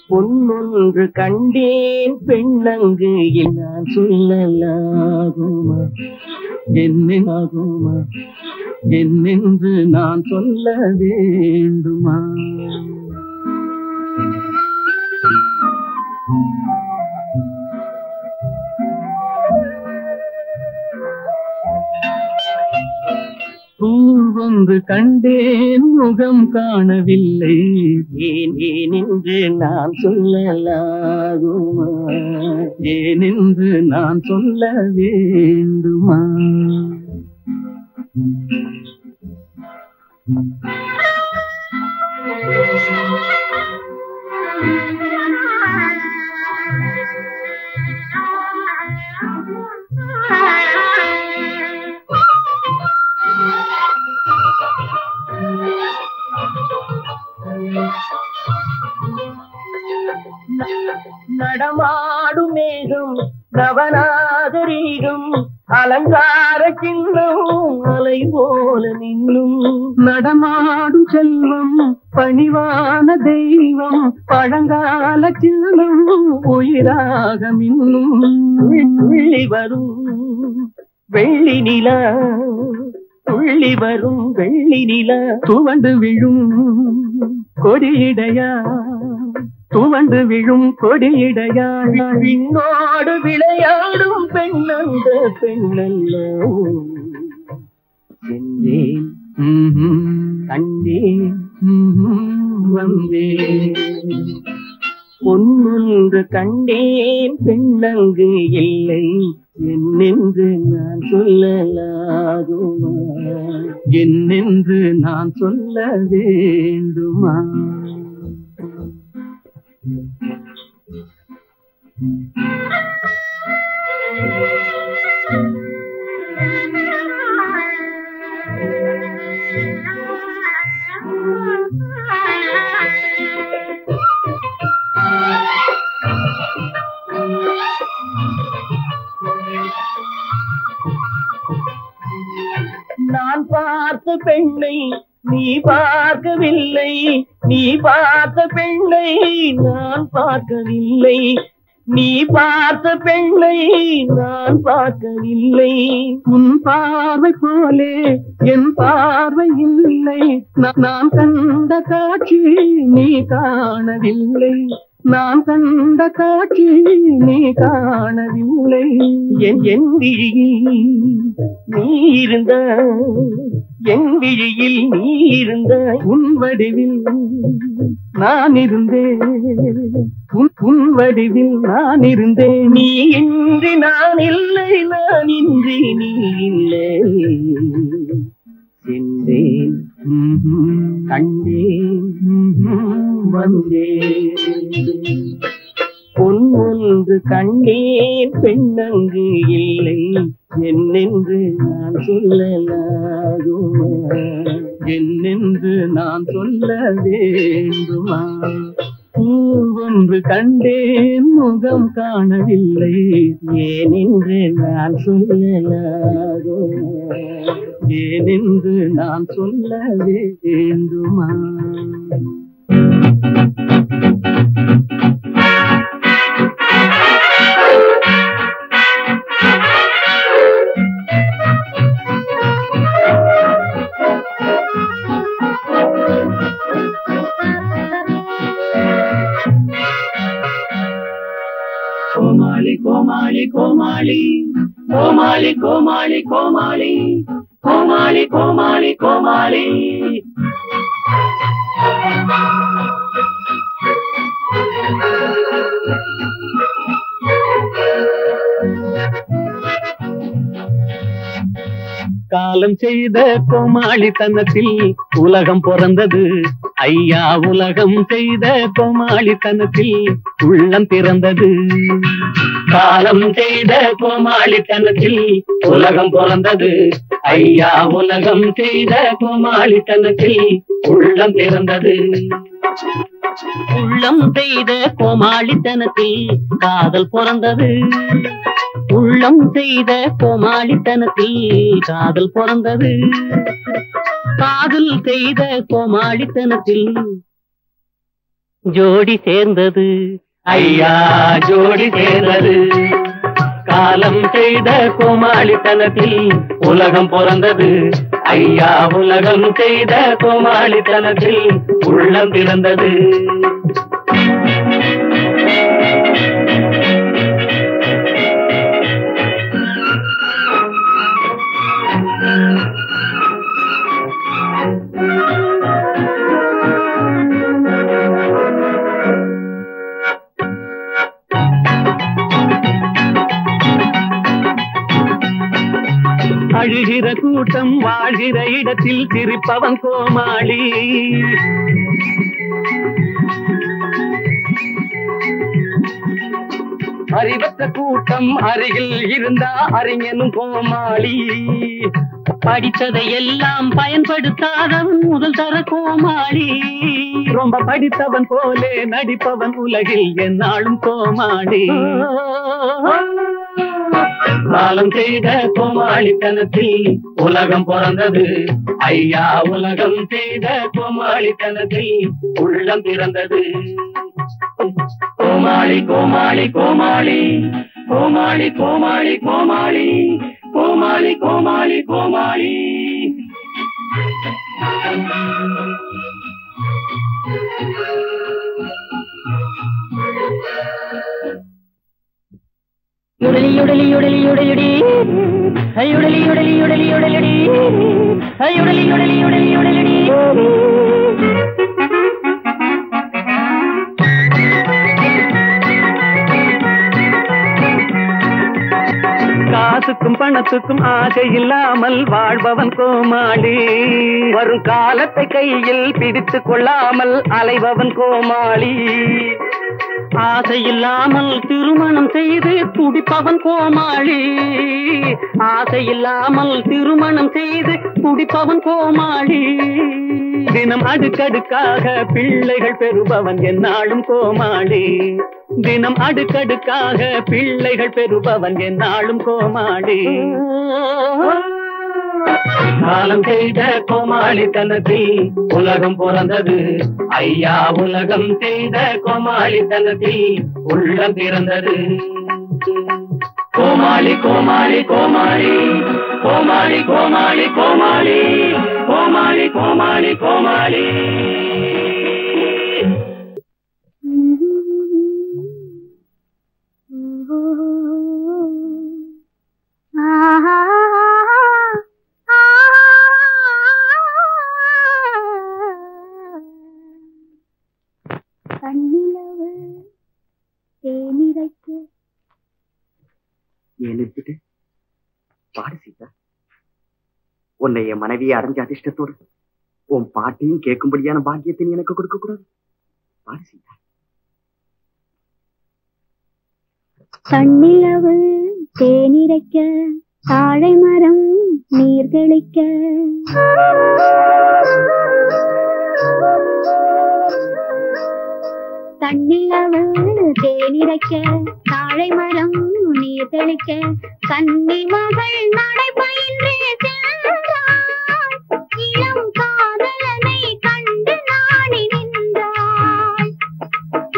பொன்னொன்று கண்டேன் பெண்ணங்கு நான் சொல்லலாகுமா என்னாகுமா என்னென்று நான் சொல்ல வேண்டுமா? பூவொன்று கண்டேன் முகம் காணவில்லை ஏன் ஏனென்று நான் சொல்லலாகுமா ஏனென்று நான் சொல்ல வேண்டுமா? நடமாடும் மேகம் நவநாகரீகம் அலங்கார சின்னம் அலை போல நின்னும் நடமாடும் செல்வம் பணிவான தெய்வம் பழங்கால சின்னம் உயிராக மின்னும் துள்ளி வரும் வெள்ளி நிலா துள்ளி வரும் வெள்ளி நிலா துவண்டு விழும் கொடியிடையா துவண்டு விழும் கொடியிடையா விண்ணோடு விளையாடும் பெண்ணந்த பெண்ணல்ல சென்றேன் கண்டேன் வந்தேன் பொன்னொன்று கண்டேன் பெண்ணங்கு இல்லை என்னென்று நான் சொல்லலாகுமா என்னென்று நான் சொல்ல வேண்டுமா? நான் பார்த்த பெண்ணை நீ பார்க்கவில்லை நீ பார்த்த பெண்ணை நான் பார்க்கவில்லை நீ பார்த்த பெண்ணை நான் பார்க்கவில்லை உன் பார்வை போலே என் பார்வை இல்லை நான் கண்ட காட்சி நீ காணவில்லை நான் கண்ட காட்சி நீ காணவில்லை என் விழியில் நீ இருந்த என் விழியில் நீ இருந்த உன் வடிவில் நான் இருந்தேன் உன் வடிவில் நான் இருந்தேன் நீ இன்றி நான் இல்லை நான் இன்றி நீ இல்லை சென்றேன் கண்டேன் வந்தேன் பொன்னொன்று கண்டேன் பெண்ணங்கு இல்லை என்னென்று நான் சொல்லலாகுமா என்னென்று நான் சொல்ல வேண்டுமா? பூவொன்று கண்டேன் முகம் காணவில்லை ஏனென்று நான் சொல்லலாகுமா ஏனென்று நான் சொல்ல வேண்டுமா? கோமாளி கோமாளி கோமாளி கோமாளி கோமாளி கோமாளி கோமாளி கோமாளி காலம் செய்த கோமாளித்தனத்தில் உலகம் பிறந்தது ஐயா உலகம் செய்த கோமாளித்தனத்தில் உள்ளம் பிறந்தது காலம் செய்த கோமாளித்தனத்தில் உலகம் பிறந்தது ஐயா உலகம் செய்த கோமாளித்தனத்தில் உள்ளம் பிறந்தது உள்ளம் செய்த கோமாளித்தனத்தில் காதல் பிறந்தது உள்ளம் செய்த கோமாளித்தனத்தில் காதல் பிறந்தது. காதல் செய்த கோமாளித்தனத்தில் ஜோடி சேர்ந்தது. ஐயா ஜோடி சேர்ந்தது. காலம் செய்த கோமாளித்தனத்தில் உலகம் பிறந்தது. ஐயா உலகம் செய்த கோமாளித்தனத்தில் உள்ளம் பிறந்தது. அழுகிற கூட்டம் வாழ்கிற இடத்தில் சிரிப்பவன் கோமாளி. அறிவற்ற கூட்டம் அருகில் இருந்தா அறிஞனும் கோமாளி. படித்ததை எல்லாம் பயன்படுத்தாதவன் முதல் தர கோமாளி. ரொம்ப படித்தவன் போலே நடிப்பவன் உலகில் எந்நாளும் கோமாளி. காலம் செய்த கோமாளித்தனத்தில் உலகம் பிறந்தது. ஐயா உலகம் செய்த கோமாளித்தனத்தில் உள்ளம் பிறந்தது. கோமாளி கோமாளி கோமாளி கோமாளி கோமாளி கோமாளி கோமாளி கோமாளி கோமாளி. யுடலி யுடலி யுடலி யுடலியுடி யுடலி யுடலி யுடலி யுடலியுடி யுடலி யுடலி யுடலி யுடலியுடி. காசுக்கும் பணத்துக்கும் ஆசை இல்லாமல் வாழ்பவன் கோமாளி. வரும் காலத்தை கையில் பிடித்துக் கொள்ளாமல் அலைபவன் கோமாளி. ஆசை இல்லாமல் திருமணம் செய்து துடிப்பவன் கோமாளி. ஆசை இல்லாமல் திருமணம் செய்து துடிப்பவன் கோமாளி. தினம் அடுக்கடுக்காக பிள்ளைகள் பெறுபவன் எந்நாளும் கோமாளி. தினம் அடுக்கடுக்காக பிள்ளைகள் பெறுபவன் எந்நாளும் கோமாளி. காலம் செய்த கோமாளித்தனத்தில் உலகம் பிறந்தது. ஐயா உலகம் செய்த கோமாளித்தனத்தில் உள்ளம் பிறந்தது. கோமாளி கோமாளி கோமாளி கோமாளி கோமாளி கோமாளி கோமாளி கோமாளி கோமாளி. பாடு சீதா, உன்னை என் மனைவியை அடைஞ்ச அதிர்ஷ்டத்தோடு உன் பாட்டையும் கேட்கும்படியான பாக்கியத்தை எனக்கு கொடுக்க கூடாது. பாடு சீதா. தன்னிலவு தேனிரைக்க தாழை மரம் நீர் தெளிக்க தன்னிலவு தேனிரைக்க தாழை மரம் நீர் தெளிக்க கன்னி மகள் நடை பயின்றே சென்றாள். இளம் காதலனை கண்டு நாடி நின்றாள்.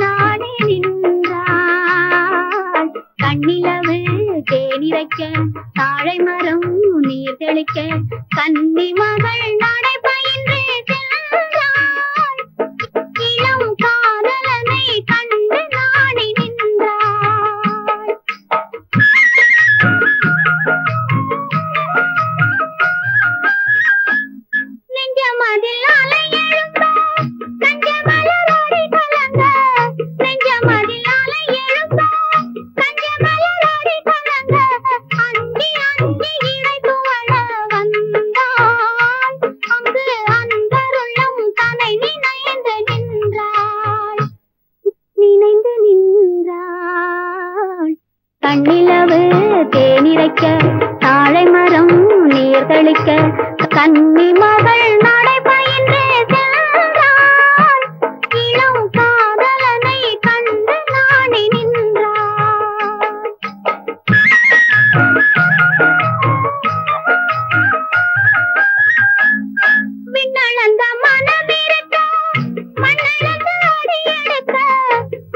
நாடி நின்றாள். கண்ணிலவு தேனிரைக்க தாழை மரம் நீர் தெளிக்க கன்னி மகள் நடை பயின்றே சென்றாள். இளம் காதலனை கண்டு நாடி நின்றாள். நெஞ்சமதில் அலை எழுந்த நெஞ்ச மலரோடி கலங்க. நெஞ்சமதில் அலை எழுந்த நெஞ்ச மலரோடி கலங்க. அஞ்சி அஞ்சி இடை துவள வந்தாள். அங்கு அன்பருள்ளம் தன்னை நினைந்து நின்றாள். நினைந்து நின்றாள். கண்ணிலவு தேனிரைக்க தாழை மரம் நீர் தெளிக்க கன்னி மகள் நடை பயின்றே சென்றாள். இளம் காதலனை கண்டு நாடி நின்றாள். விண்ணளந்த மனமிருக்க மண்ணளந்த அடியெடுக்க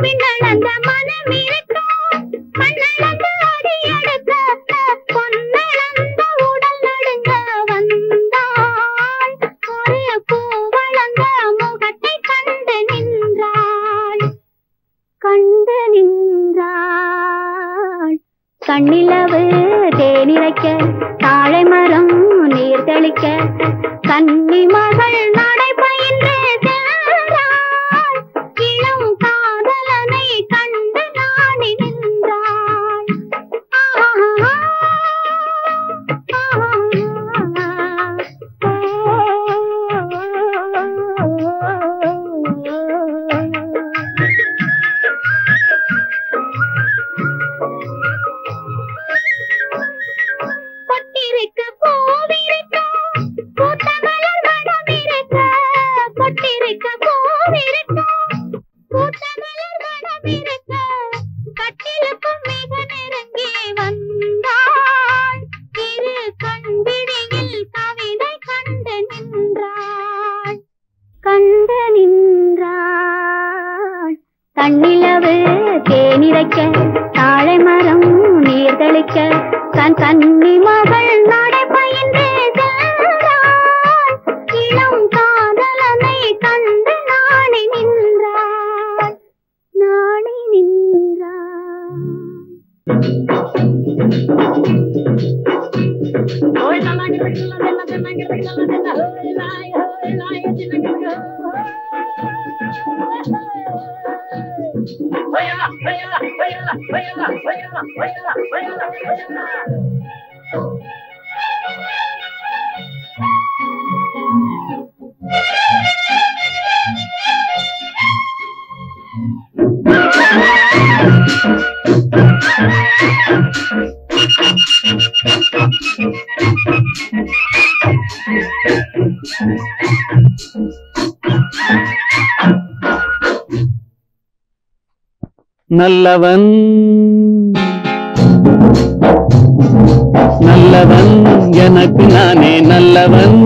விண்ணளந்த மனமிருக்க மண்ணளந்த அடியெடுக்க பொன்னளந்த உடல் நடுங்க வந்தாள் ஒரு பூவளந்த முகத்தை கண்டு நின்றாள் கண்ணிலவு தேனிரைக்க தாழை மரம் நீர் தெளிக்க கன்னி மகள் நடை பயின்று சென்றாள் இளம் காதலனை கண்டு நாடி நின்றாள் பொட்டிருக்க பூவிருக்க பூத்த மலர் மணமிருக்க பொட்டிருக்க பூவிருக்க பூத்த மலர் மணமிருக்க கட்டிலுக்கும் மிக நெருங்கி வந்தாள் இரு கண்பிடியில் கவிதை கண்டு நின்றாள் கண்ணிலவு தேனிரைக்க தாழை மரம் நீர் தெளிக்க கன்னி மகள் நடை பயின்று சென்றாள் இளம் காதலனை கண்டு நாடி நின்றாள் நல்லவன் நல்லவன் எனக்கு நானே நல்லவன்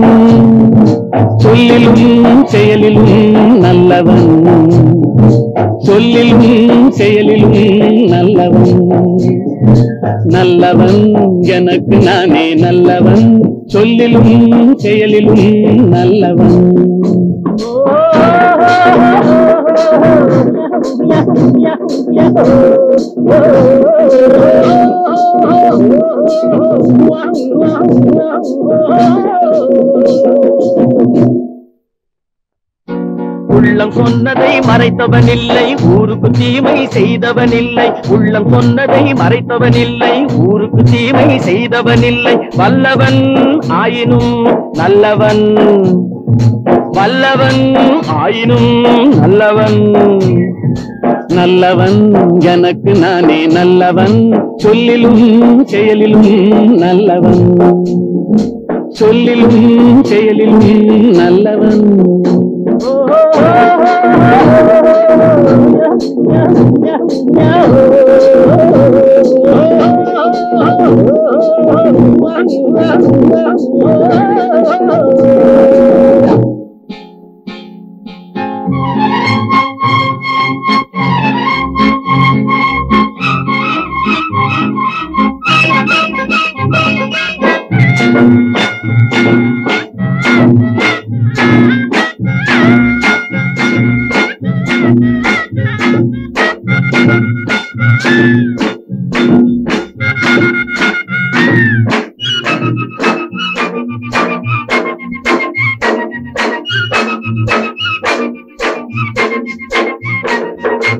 சொல்லிலும் செயலிலும் நல்லவன் சொல்லிலும் செயலிலும் நல்லவன் நல்லவன் எனக்கு நானே நல்லவன் சொல்லிலும் செயலிலும் நல்லவன் உள்ளம் சொன்னதை மறைத்தவன் இல்லை ஊருக்கு தீமை செய்தவன் இல்லை உள்ளம் சொன்னதை மறைத்தவன் இல்லை ஊருக்கு தீமை செய்தவன் இல்லை வல்லவன் ஆயினும் நல்லவன் வல்லவன் ஆயினும் நல்லவன் நல்லவன் எனக்கு நானே நல்லவன் சொல்லிலும் செயலிலும் நல்லவன் சொல்லிலும் செயலிலும் நல்லவன்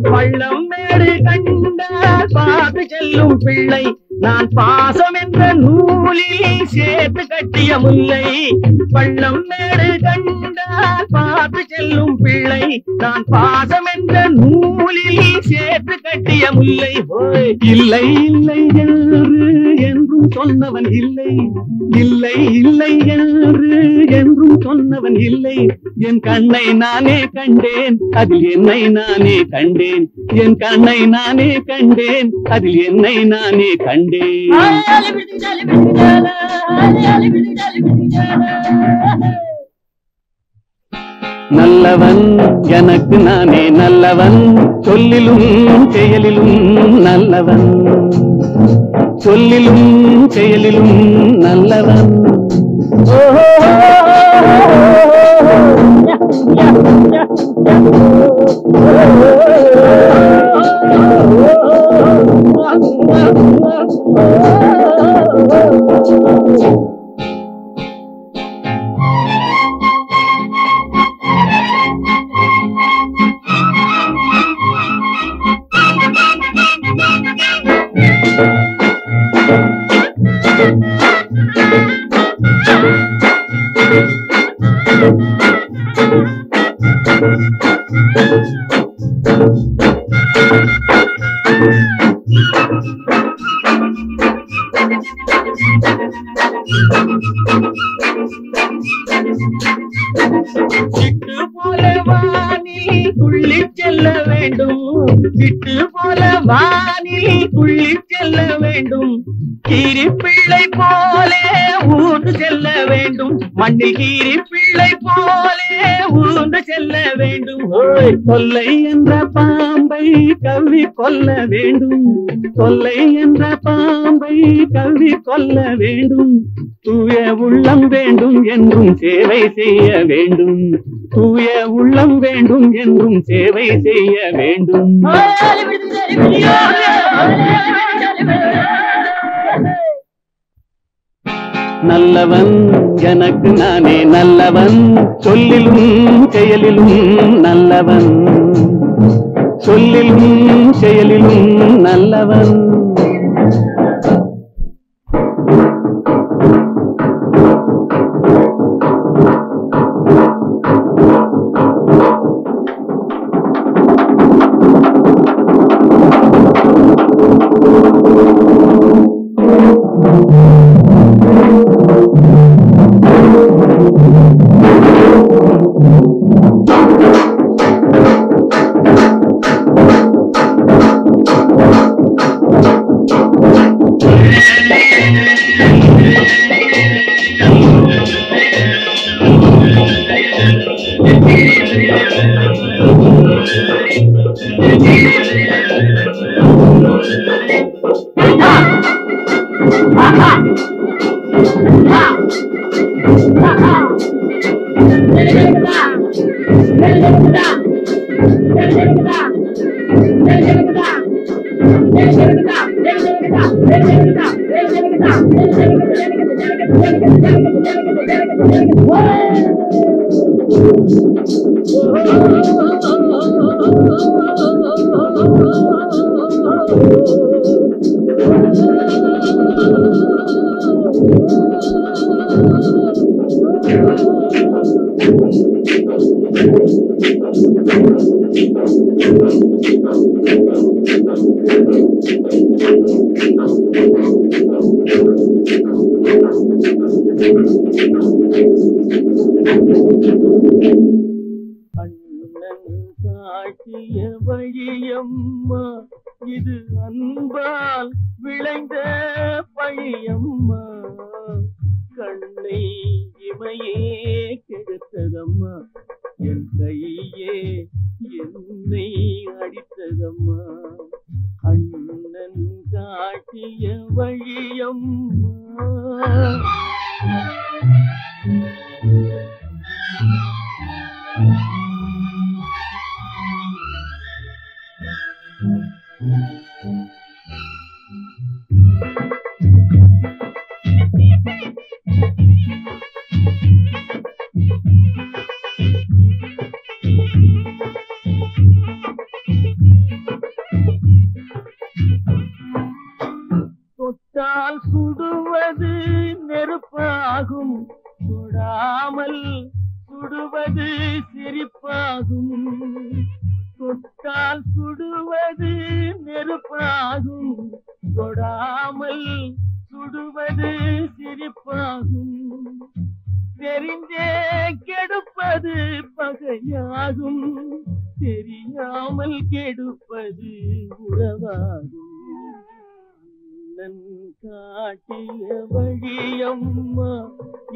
பள்ளம் மேடு கண்ட பாது செல்லும் பிள்ளை நான் பாசம் என்ற நூலில் சேர்த்து கட்டிய முல்லை பள்ளம் மேடு கண்ட பாது செல்லும் பிள்ளை நான் பாசம் என்ற நூலில் சேர்த்து கட்டிய முல்லை இல்லை இல்லை என்று என்றும் சொன்னவன் இல்லை, இல்லை இல்லை என்று என்றும் சொன்னவன் இல்லை. என் கண்ணை நானே கண்டேன், அதில் என்னை நானே கண்டேன். என் கண்ணை நானே கண்டேன், அதில் என்னை நானே கண்டேன். நல்லவன் எனக்கு நானே நல்லவன், சொல்லிலும் செயலிலும் நல்லவன், சொல்லிலும் செயலிலும் நல்லவன். விட்டு போல வானில் துள்ளி செல்ல வேண்டும், விட்டு போல வானில் துள்ளி செல்ல வேண்டும். கீரி பிள்ளை போலே ஊர்ந்து செல்ல வேண்டும், மண்ணில் கீரி பிள்ளை போலே ஊர்ந்து செல்ல வேண்டும். தொல்லை என்ற பாம்பை கவ்வி கொல்ல வேண்டும், தொல்லை என்ற பாம்பை கவ்வி கொல்ல வேண்டும். தூய உள்ளம் வேண்டும் என்றும் சேவை செய்ய வேண்டும், தூய உள்ளம் வேண்டும் என்றும் சேவை செய்ய வேண்டும். நல்லவன் எனக்கு நானே நல்லவன், சொல்லிலும் செயலிலும் நல்லவன், சொல்லிலும் செயலிலும் நல்லவன். காட்டிய வழியம்மா இது அன்பால் விளைந்த பழியம்மா, கண்ணை இமையே கெடுத்ததம்மா, என் கையே என்னை அடித்ததம்மா. அண்ணன் காட்டிய வழியம்மா. தொட்டால் சுடுவது நெருப்பாகும், தொடாமல் சுடுவது சிரிப்பாகும். தொட்டால் சுடுவது நெருப்பாகும், தொடாமல் சுடுவது நெருப்பாகும், தெரிந்தே கெடுப்பது பகையாகும், தெரியாமல் கெடுப்பது உறவாகும். அண்ணன் காட்டிய வழியம்மா,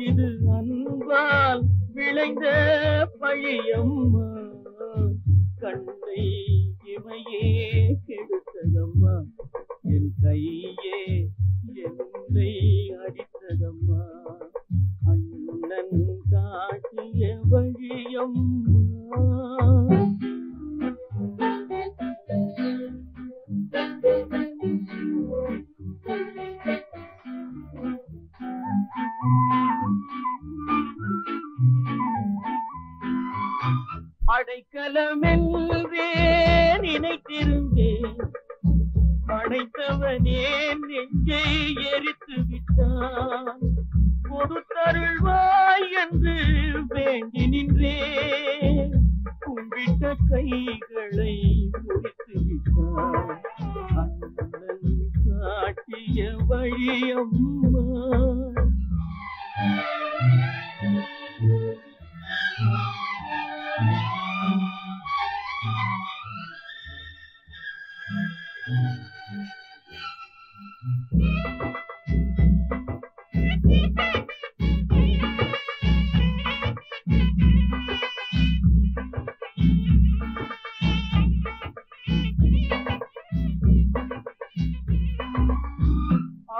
இது அன்பால் விளைந்த பழியம்மா. கண்ணை இமையே கெடுத்ததம்மா, என் கையே என்னை அடித்ததம்மா. அண்ணன் காட்டிய வழியம்மா. அடைக்கலமென்றே நினைத்திருந்தேன், அடைத்தவனே நெஞ்சை எரித்து விட்டான். கொடுத்தருள்வாய் என்று வேண்டி நின்றேன், கும்பிட்ட கைகளை முடித்து விட்டான். அண்ணன் காட்டிய வழியம்மா.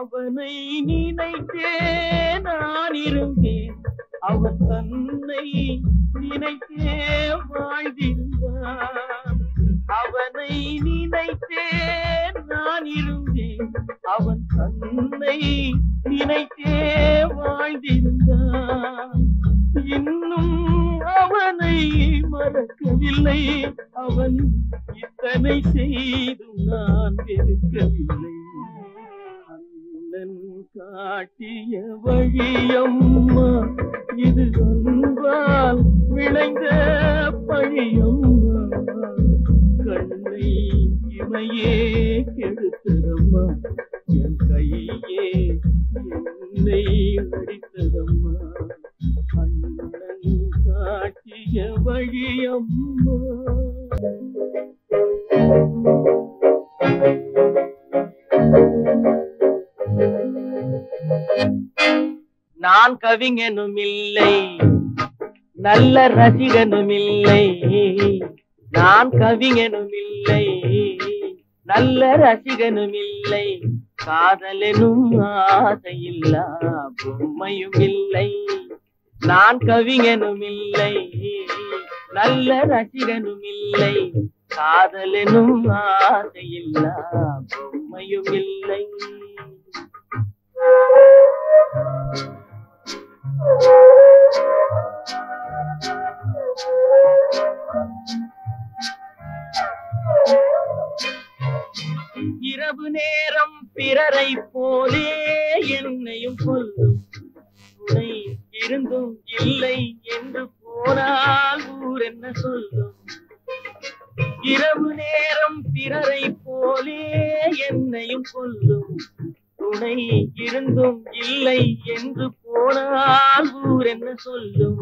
அவனை நினைத்தே நான் இருந்தேன், அவன் தன்னை நினைத்தே வாழ்ந்திருந்தான். அவனை நினைத்தே நான் இருந்தேன், அவன் தன்னை நினைத்தே வாழ்ந்திருந்தான். இன்னும் அவனை மறக்கவில்லை, அவன் இத்தனை செய்தும் நான் வெறுக்கவில்லை. அண்ணன் காட்டிய வழியம்மா, இது அன்பால் விளைந்த பழியம்மா. கண்ணை இமையே கெடுத்ததம்மா, என் கையே என்னை அடித்ததம்மா. அண்ணன் காட்டிய வழியம்மா. நான் கவிஞனும் இல்லை, நல்ல ரசிகனும் இல்லை. நான் கவிஞனும் இல்லை, நல்ல ரசிகனும் இல்லை. காதலெனும் ஆசையில்லா பொம்மையும் இல்லை. நான் கவிஞனும் இல்லை, நல்ல ரசிகனும் இல்லை. காதலெனும் ஆசையில்லா பொம்மையும் இல்லை. இரவு நேரம் பிறரை போலே என்னையும் கொல்லும், துணை இருந்தும் இல்லை என்று போனால் ஊர் என்ன சொல்லும். இரவு நேரம் பிறரை போலே என்னையும் கொல்லும், துணை இருந்தும் இல்லை என்று போனால் ஊர் என்ன சொல்லும்.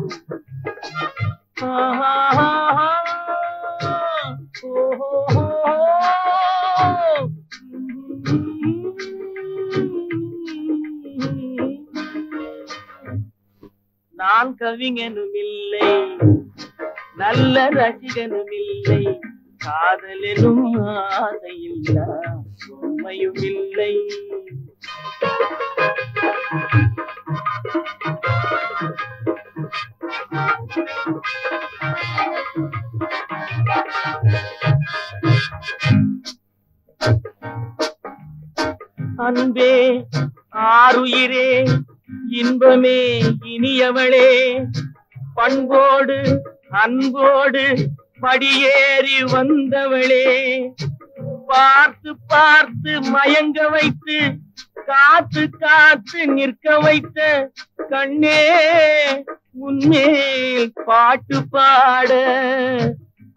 நான் கவிஞனும் இல்லை, நல்ல ரசிகனும் இல்லை. காதலெனும் ஆசையில்லா உண்மையும் இல்லை. அன்பே ஆருயிரே இன்பமே இனியவளே, பண்போடு அன்போடு படியேறி வந்தவளே, பார்த்து பார்த்து மயங்க வைத்து காத்து காத்து நிற்க வைத்த கண்ணே, உன்மேல் பாட்டு பாட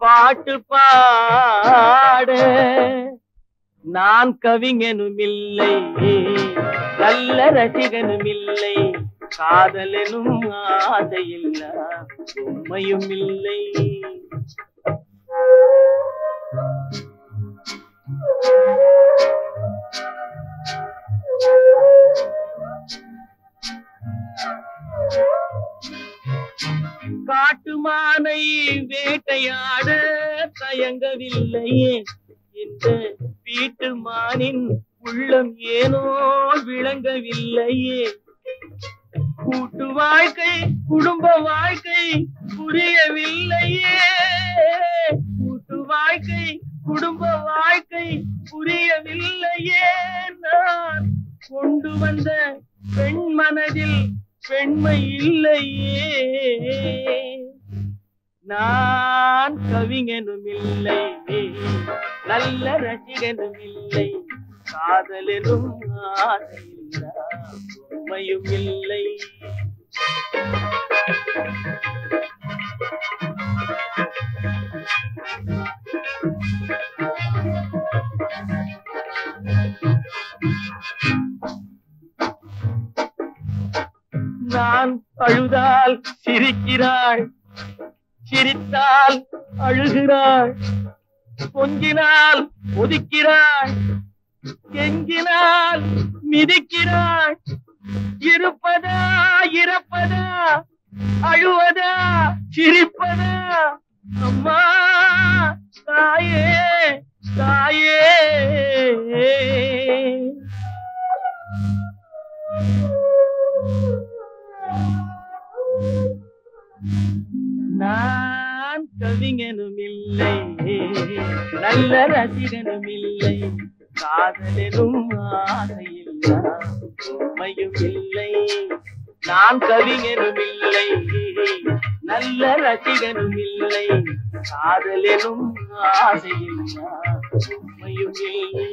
பாட்டு பாட. நான் கவிஞனும் இல்லை, நல்ல ரசிகனும் இல்லை, காதலனும் ஆசையில்லா உண்மையும் இல்லை. காட்டுமானை வேட்டையாட தயங்கவில்லையே, இந்த வீட்டு மானின் உள்ளம் ஏனோ விளங்கவில்லையே. கூட்டு வாழ்க்கை குடும்ப வாழ்க்கை புரியவில்லையே, கூட்டு வாழ்க்கை குடும்ப வாழ்க்கை புரியவில்லையே. நான் கொண்டு வந்த பெண் மனதில் பெண்மை இல்லையே. நான் கவிஞனும் இல்லை, நல்ல ரசிகனும் இல்லை, காதலனும் ஆசையில்லா உண்மையும் இல்லை. நான் அழுதால் சிரிக்கிறாள், சிரித்தால் அழுகிறாள், கொஞ்சினால் ஒதுக்கிறாள், கெஞ்சினால் மிதிக்கிறாள். இருப்பதா இறப்பதா, அழுவதா சிரிப்பதா, அம்மா தாயே தாயே. நான் கவிஞனும் இல்லை, நல்ல ரசிகனும் இல்லை, காதலனும் ஆசையில்லா உண்மையும் இல்லை. நான் கவிஞனும் இல்லை, நல்ல ரசிகனும் இல்லை, காதலனும் ஆசையில்லா உண்மையும் இல்லை.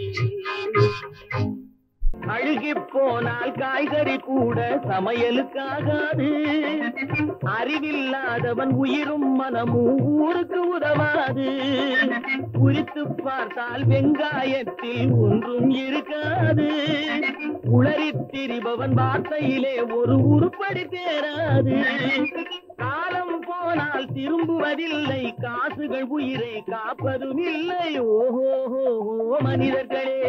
அழுகி போனால் காய்கறி கூட சமையலுக்காகாது, அறிவில்லாதவன் உயிரும் மனமும் ஊருக்கு உதவாது. குறித்து பார்த்தால் வெங்காயத்தில் ஒன்றும் இருக்காது, உளறித் திரிபவன் வார்த்தையிலே ஒரு உருப்படி தேராது. காலம் போனால் திரும்புவதில்லை, காசுகள் உயிரை காப்பதும் இல்லை. ஓஹோ மனிதர்களே,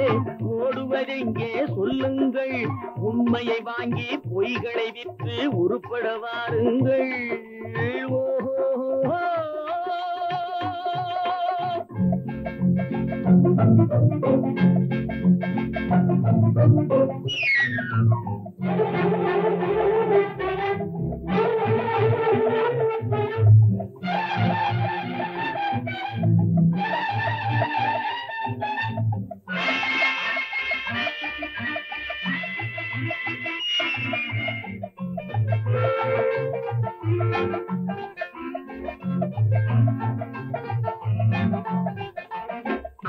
ஓடுவதெங்கே சொல்லுங்கள், உண்மையை வாங்கி பொய்களை விற்று உருப்பட வாருங்கள். ஓஹோ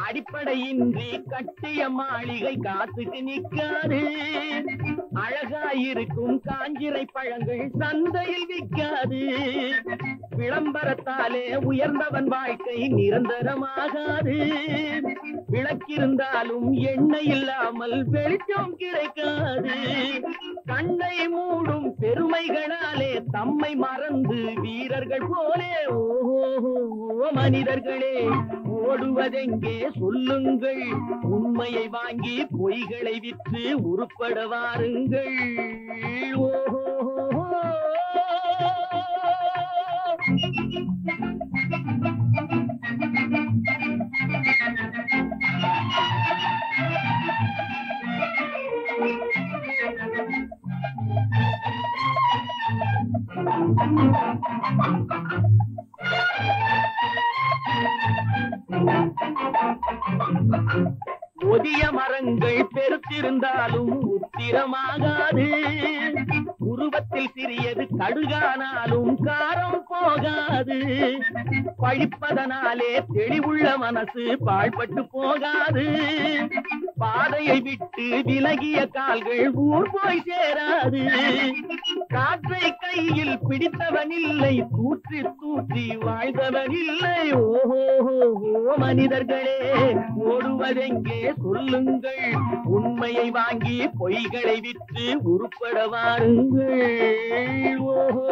அடிப்படையின்றி கட்டிய மாளிகை காத்துக்கு நிற்காது, அழகாயிருக்கும் காஞ்சிரை பழங்கள் சந்தையில் விற்காது. விளம்பரத்தாலே உயர்ந்தவன் வாழ்க்கை நிரந்தரமாகாது, விளக்கிருந்தாலும் எண்ணெய் இல்லாமல் வெளிச்சம் கிடைக்காது. கண்ணை மூடும் பெருமைகளாலே தம்மை மறந்து வீரர்கள் போலே ஓஹோ மனிதர்களே, ஓடுவதெங்கே சொல்லுங்கள், உண்மையை வாங்கி பொய்களை விற்று உருப்பட வாருங்கள். ஓஹோ ஒதிய மரங்கள் பெருத்திருந்தாலும் உத்திரமாகாது, உருவத்தில் சிறியது கடுகானாலும் காரம் போகாது. பழிப்பதனாலே தெளிவுள்ள மனசு பாழ்பட்டு போகாது, பாதையை விட்டு விலகிய கால்கள் ஊர் போய் சேராது. காற்றை கையில் பிடித்தவன் இல்லை, தூற்றி தூற்றி வாழ்ந்தவன் இல்லை. ஓஹோ மனிதர்களே, ஓடுவதெங்கே சொல்லுங்கள், உண்மையை வாங்கி பொய்களை விற்று உருப்பட வாருங்கள். ஓஹோ